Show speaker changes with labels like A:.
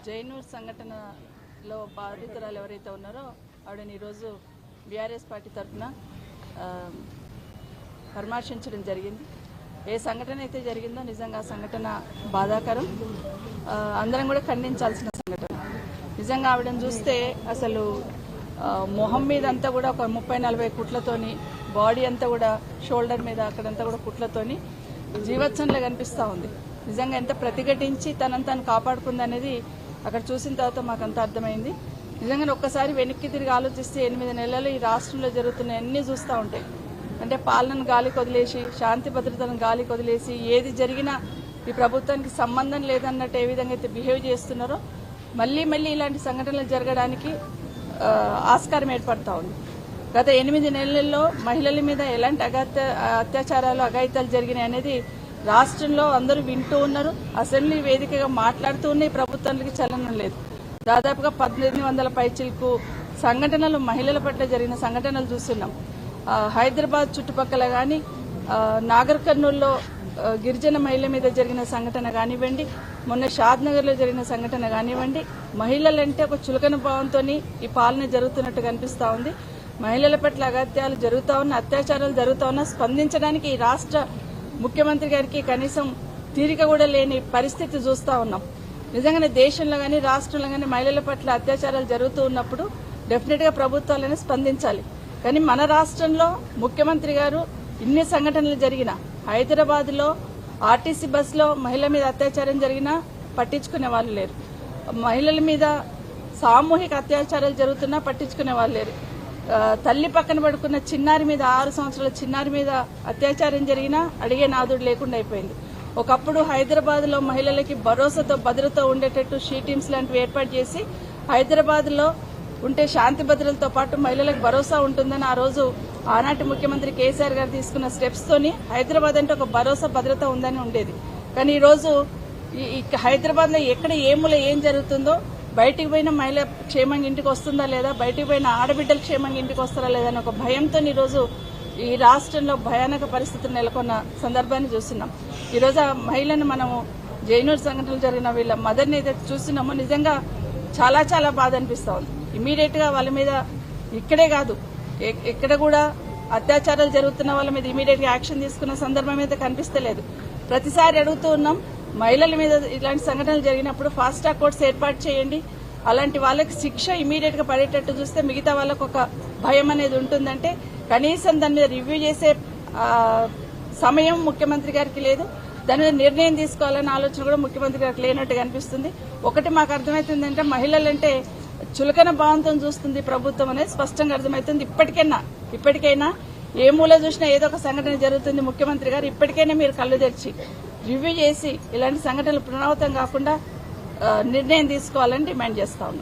A: జైనూర్ సంఘటనలో బాధితురాలు ఎవరైతే ఉన్నారో ఆవిడని ఈరోజు బీఆర్ఎస్ పార్టీ తరఫున పరామర్శించడం జరిగింది. ఏ సంఘటన అయితే జరిగిందో నిజంగా ఆ సంఘటన బాధాకరం, అందరం కూడా ఖండించాల్సిన సంఘటన. నిజంగా ఆవిడని చూస్తే అసలు మొహం మీద అంతా కూడా ఒక 30-40 కుట్లతోని, బాడీ అంతా కూడా షోల్డర్ మీద అక్కడంతా కూడా కుట్లతోని జీవత్సంలో కనిపిస్తూ ఉంది. నిజంగా ఎంత ప్రతిఘటించి తనను తాను కాపాడుకుందనేది అక్కడ చూసిన తర్వాత మాకంతా అర్థమైంది. నిజంగా ఒక్కసారి వెనక్కి తిరిగి ఆలోచిస్తే 8 నెలలు ఈ రాష్ట్రంలో జరుగుతున్న అన్నీ చూస్తూ ఉంటాయి. అంటే పాలనను గాలికి వదిలేసి, శాంతి భద్రతలను గాలికి వదిలేసి, ఏది జరిగినా ఈ ప్రభుత్వానికి సంబంధం లేదన్నట్టు ఏ విధంగా అయితే బిహేవ్ చేస్తున్నారో మళ్ళీ ఇలాంటి సంఘటనలు జరగడానికి ఆస్కారం ఏర్పడతా ఉంది. గత 8 నెలల్లో మహిళల మీద ఎలాంటి అత్యాచారాలు, అఘాయితాలు జరిగినాయి అనేది రాష్ట్రంలో అందరూ వింటూ ఉన్నారు. అసెంబ్లీ వేదికగా మాట్లాడుతూ ఉన్నాయి. ప్రభుత్వానికి చలనం లేదు. దాదాపుగా 1800 పైచిలకు సంఘటనలు మహిళల పట్ల జరిగిన సంఘటనలు చూస్తున్నాం. హైదరాబాద్ చుట్టుపక్కల కానీ, నాగర్ కర్నూల్లో గిరిజన మహిళల మీద జరిగిన సంఘటన కానివ్వండి, మొన్న షాద్నగర్లో జరిగిన సంఘటన కానివ్వండి, మహిళలంటే ఒక చులకన భావంతో ఈ పాలన జరుగుతున్నట్టు కనిపిస్తూ ఉంది. మహిళల పట్ల అగత్యాలు జరుగుతూ ఉన్న, అత్యాచారాలు జరుగుతూ ఉన్నా స్పందించడానికి ఈ రాష్ట్ర ముఖ్యమంత్రి గారికి కనీసం తీరిక కూడా లేని పరిస్థితి చూస్తూ ఉన్నాం. నిజంగానే దేశంలో కానీ రాష్ట్రంలో కానీ మహిళల పట్ల అత్యాచారాలు జరుగుతూ ఉన్నప్పుడు డెఫినెట్ గా ప్రభుత్వాలనే స్పందించాలి. కానీ మన రాష్ట్రంలో ముఖ్యమంత్రి గారు ఇన్ని సంఘటనలు జరిగినా, హైదరాబాద్ లో ఆర్టీసీ బస్సులో మహిళల మీద అత్యాచారం జరిగినా పట్టించుకునే వాళ్ళు లేరు. మహిళల మీద సామూహిక అత్యాచారాలు జరుగుతున్నా పట్టించుకునే వాళ్ళు లేరు. తల్లి పక్కన పడుకున్న చిన్నారి మీద, 6 సంవత్సరాల చిన్నారి మీద అత్యాచారం జరిగినా అడిగే నాదుడు లేకుండా అయిపోయింది. ఒకప్పుడు హైదరాబాద్ లో మహిళలకి భరోసాతో, భద్రత ఉండేటట్టు షీ టీమ్స్ లాంటివి ఏర్పాటు చేసి హైదరాబాద్ లో ఉంటే శాంతి భద్రతలతో పాటు మహిళలకు భరోసా ఉంటుందని ఆ రోజు ఆనాటి ముఖ్యమంత్రి కేసీఆర్ గారు తీసుకున్న స్టెప్స్ తోని హైదరాబాద్ అంటే ఒక భరోసా, భద్రత ఉందని ఉండేది. కానీ ఈ రోజు హైదరాబాద్ లో ఎక్కడ ఏం జరుగుతుందో, బయటికి పోయిన మహిళ క్షేమంగా ఇంటికి వస్తుందా లేదా, బయటికి పోయిన ఆడబిడ్డలు క్షేమంగా ఇంటికి వస్తారా లేదా అని ఒక భయంతో ఈరోజు ఈ రాష్ట్రంలో భయానక పరిస్థితులు నెలకొన్న సందర్భాన్ని చూస్తున్నాం. ఈరోజు ఆ మహిళను మనము జైనూర్ సంఘటనలు జరిగిన వీళ్ళ మదర్ని ఏదైతే చూస్తున్నామో నిజంగా చాలా బాధ అనిపిస్తా ఉంది. ఇమీడియట్ గా వాళ్ళ మీద ఇక్కడే కాదు, ఎక్కడ కూడా అత్యాచారాలు జరుగుతున్న వాళ్ళ మీద ఇమీడియట్ గా యాక్షన్ తీసుకున్న సందర్భం అయితే కనిపిస్తలేదు. ప్రతిసారి అడుగుతూ ఉన్నాం, మహిళల మీద ఇలాంటి సంఘటనలు జరిగినప్పుడు ఫాస్ట్ ట్రాక్ కోర్ట్స్ ఏర్పాటు చేయండి. అలాంటి వాళ్ళకి శిక్ష ఇమీడియట్ గా పడేటట్టు చూస్తే మిగతా వాళ్ళకు ఒక భయం అనేది ఉంటుందంటే కనీసం దాని మీద రివ్యూ చేసే సమయం ముఖ్యమంత్రి గారికి లేదు. దాని మీద నిర్ణయం తీసుకోవాలన్న ఆలోచన కూడా ముఖ్యమంత్రి గారికి లేనట్టు కనిపిస్తుంది. ఒకటి మాకు అర్థమవుతుందంటే మహిళలంటే చులకన భావంతో చూస్తుంది ప్రభుత్వం అనేది స్పష్టంగా అర్థమవుతుంది. ఇప్పటికైనా ఏ మూల చూసినా ఏదో ఒక సంఘటన జరుగుతుంది. ముఖ్యమంత్రి గారు ఇప్పటికైనా మీరు కళ్ళు తెరిచి రివ్యూ చేసి ఇలాంటి సంఘటనలు పునరావృతం కాకుండా నిర్ణయం తీసుకోవాలని డిమాండ్ చేస్తా ఉన్నాం.